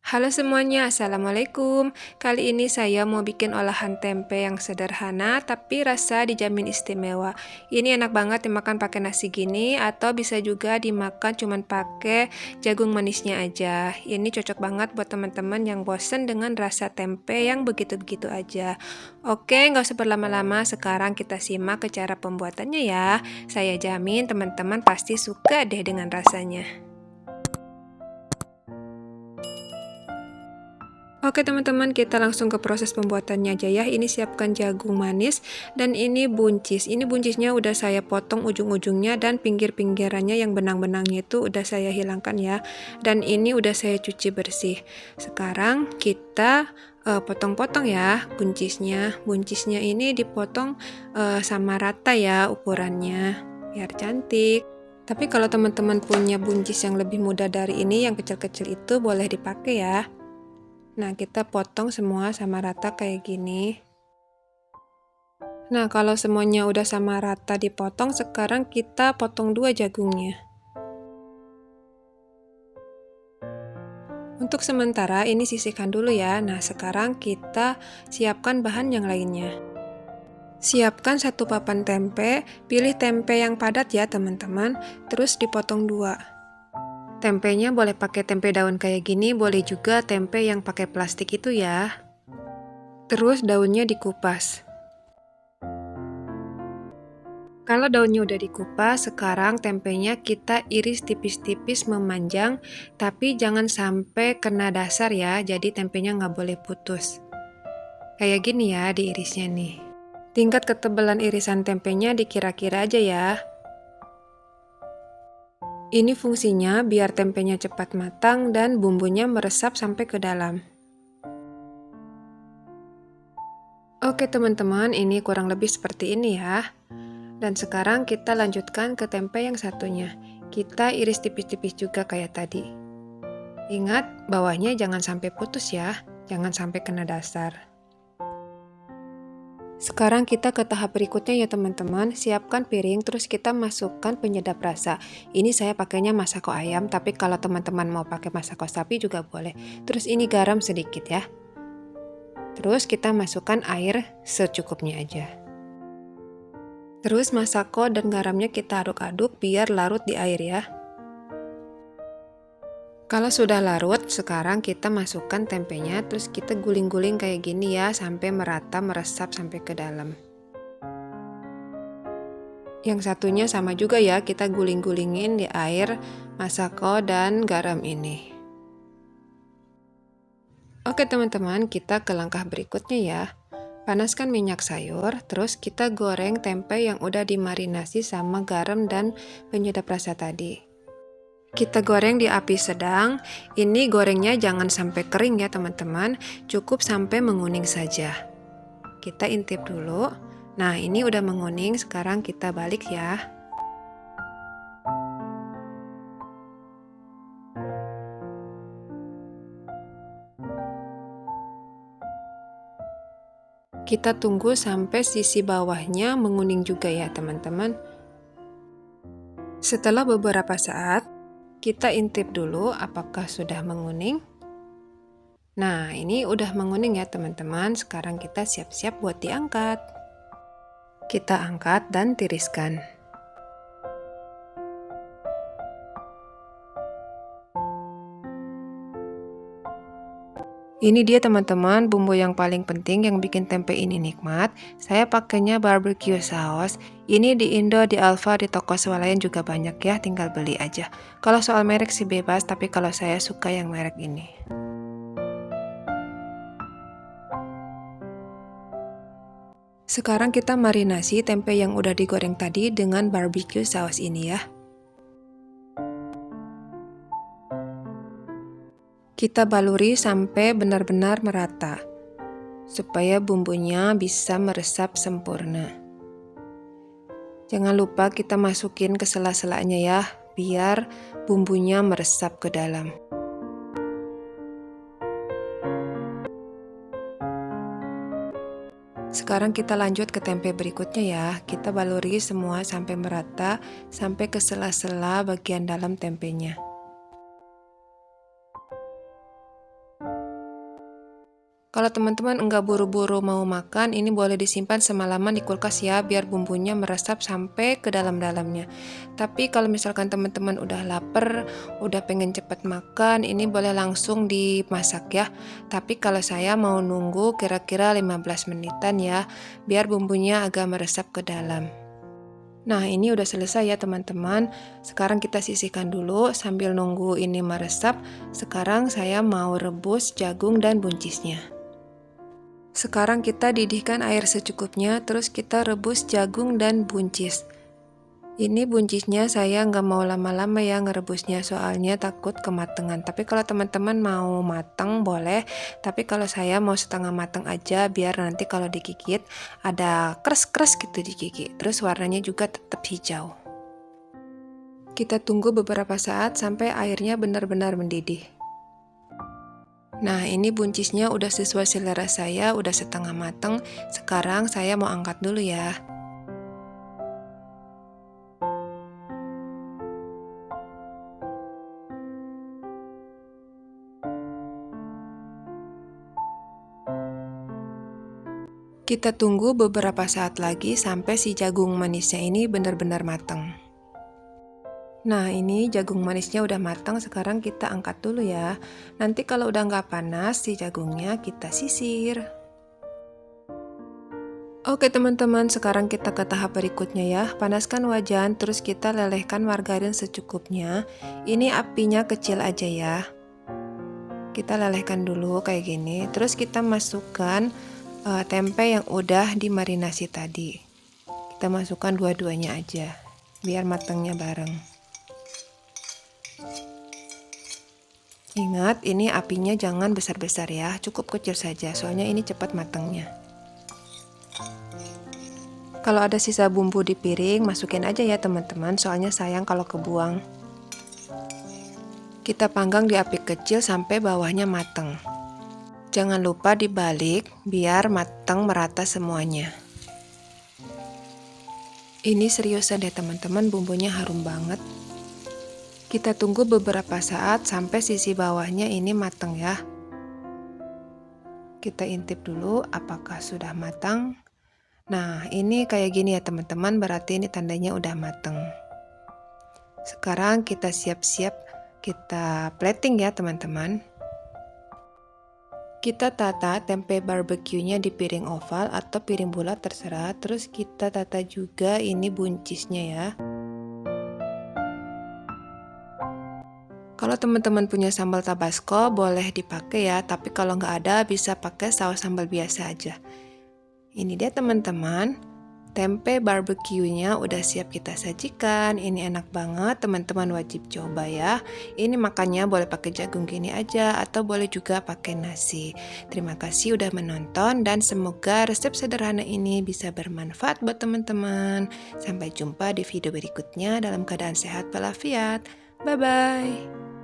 Halo semuanya, Assalamualaikum. Kali ini saya mau bikin olahan tempe yang sederhana tapi rasa dijamin istimewa. Ini enak banget dimakan pakai nasi gini atau bisa juga dimakan cuman pakai jagung manisnya aja. Ini cocok banget buat teman-teman yang bosen dengan rasa tempe yang begitu-begitu aja. Oke, nggak usah berlama-lama, sekarang kita simak ke cara pembuatannya ya. Saya jamin teman-teman pasti suka deh dengan rasanya. Oke teman-teman, kita langsung ke proses pembuatannya aja ya. Ini siapkan jagung manis dan ini buncis. Ini buncisnya udah saya potong ujung-ujungnya dan pinggir-pinggirannya yang benang-benangnya itu udah saya hilangkan ya. Dan ini udah saya cuci bersih. Sekarang kita potong-potong ya buncisnya. Buncisnya ini dipotong sama rata ya ukurannya biar cantik. Tapi kalau teman-teman punya buncis yang lebih mudah dari ini, yang kecil-kecil itu boleh dipakai ya. Nah, kita potong semua sama rata kayak gini. Nah, kalau semuanya udah sama rata dipotong, sekarang kita potong dua jagungnya. Untuk sementara ini sisihkan dulu ya. Nah, sekarang kita siapkan bahan yang lainnya. Siapkan satu papan tempe, pilih tempe yang padat ya teman-teman, terus dipotong dua. Tempenya boleh pakai tempe daun kayak gini, boleh juga tempe yang pakai plastik itu ya. Terus daunnya dikupas. Kalau daunnya udah dikupas, sekarang tempenya kita iris tipis-tipis memanjang, tapi jangan sampai kena dasar ya, jadi tempenya nggak boleh putus. Kayak gini ya diirisnya nih. Tingkat ketebalan irisan tempenya dikira-kira aja ya. Ini fungsinya biar tempenya cepat matang dan bumbunya meresap sampai ke dalam. Oke teman-teman, ini kurang lebih seperti ini ya. Dan sekarang kita lanjutkan ke tempe yang satunya. Kita iris tipis-tipis juga kayak tadi. Ingat, bawahnya jangan sampai putus ya, jangan sampai kena dasar. Sekarang kita ke tahap berikutnya ya teman-teman. Siapkan piring, terus kita masukkan penyedap rasa. Ini saya pakainya masako ayam, tapi kalau teman-teman mau pakai masako sapi juga boleh. Terus ini garam sedikit ya. Terus kita masukkan air secukupnya aja. Terus masako dan garamnya kita aduk-aduk biar larut di air ya. Kalau sudah larut, sekarang kita masukkan tempenya, terus kita guling-guling kayak gini ya, sampai merata meresap sampai ke dalam. Yang satunya sama juga ya, kita guling-gulingin di air masako dan garam ini. Oke teman-teman, kita ke langkah berikutnya ya. Panaskan minyak sayur, terus kita goreng tempe yang udah dimarinasi sama garam dan penyedap rasa tadi. Kita goreng di api sedang. Ini gorengnya jangan sampai kering ya teman-teman, cukup sampai menguning saja. Kita intip dulu. Nah, ini udah menguning, sekarang kita balik ya. Kita tunggu sampai sisi bawahnya menguning juga ya teman-teman. Setelah beberapa saat, kita intip dulu apakah sudah menguning. Nah, ini udah menguning ya teman-teman. Sekarang kita siap-siap buat diangkat. Kita angkat dan tiriskan. Ini dia teman-teman bumbu yang paling penting yang bikin tempe ini nikmat. Saya pakainya barbecue sauce. Ini di Indo, di Alfa, di toko swalayan juga banyak ya, tinggal beli aja. Kalau soal merek sih bebas, tapi kalau saya suka yang merek ini. Sekarang kita marinasi tempe yang udah digoreng tadi dengan barbecue sauce ini ya. Kita baluri sampai benar-benar merata, supaya bumbunya bisa meresap sempurna. Jangan lupa kita masukin ke sela-selanya ya, biar bumbunya meresap ke dalam. Sekarang kita lanjut ke tempe berikutnya ya. Kita baluri semua sampai merata, sampai ke sela-sela bagian dalam tempenya. Kalau teman-teman enggak buru-buru mau makan, ini boleh disimpan semalaman di kulkas ya, biar bumbunya meresap sampai ke dalam-dalamnya. Tapi kalau misalkan teman-teman udah lapar, udah pengen cepet makan, ini boleh langsung dimasak ya. Tapi kalau saya mau nunggu kira-kira 15 menitan ya, biar bumbunya agak meresap ke dalam. Nah, ini udah selesai ya teman-teman. Sekarang kita sisihkan dulu sambil nunggu ini meresap. Sekarang saya mau rebus jagung dan buncisnya. Sekarang kita didihkan air secukupnya, terus kita rebus jagung dan buncis. Ini buncisnya saya nggak mau lama-lama ya ngerebusnya, soalnya takut kematangan. Tapi kalau teman-teman mau matang boleh, tapi kalau saya mau setengah matang aja, biar nanti kalau digigit ada keras-keras gitu di gigi. Terus warnanya juga tetap hijau. Kita tunggu beberapa saat sampai airnya benar-benar mendidih. Nah, ini buncisnya udah sesuai selera saya, udah setengah matang. Sekarang saya mau angkat dulu ya. Kita tunggu beberapa saat lagi sampai si jagung manisnya ini benar-benar matang. Nah, ini jagung manisnya udah matang, sekarang kita angkat dulu ya. Nanti kalau udah nggak panas si jagungnya kita sisir. Oke teman-teman, sekarang kita ke tahap berikutnya ya. Panaskan wajan, terus kita lelehkan margarin secukupnya. Ini apinya kecil aja ya. Kita lelehkan dulu kayak gini, terus kita masukkan tempe yang udah dimarinasi tadi. Kita masukkan dua-duanya aja, biar matangnya bareng. Ingat, ini apinya jangan besar-besar ya, cukup kecil saja, soalnya ini cepat matangnya. Kalau ada sisa bumbu di piring, masukin aja ya teman-teman, soalnya sayang kalau kebuang. Kita panggang di api kecil sampai bawahnya matang. Jangan lupa dibalik biar matang merata semuanya. Ini seriusan deh teman-teman, bumbunya harum banget. Kita tunggu beberapa saat sampai sisi bawahnya ini matang ya. Kita intip dulu apakah sudah matang. Nah, ini kayak gini ya teman-teman, berarti ini tandanya udah matang. Sekarang kita siap-siap kita plating ya teman-teman. Kita tata tempe barbeque-nya di piring oval atau piring bulat terserah. Terus kita tata juga ini buncisnya ya. Kalau teman-teman punya sambal tabasco boleh dipakai ya, tapi kalau nggak ada bisa pakai saus sambal biasa aja. Ini dia teman-teman, tempe barbeque-nya udah siap kita sajikan. Ini enak banget, teman-teman wajib coba ya. Ini makannya boleh pakai jagung gini aja atau boleh juga pakai nasi. Terima kasih udah menonton dan semoga resep sederhana ini bisa bermanfaat buat teman-teman. Sampai jumpa di video berikutnya dalam keadaan sehat walafiat. Bye-bye.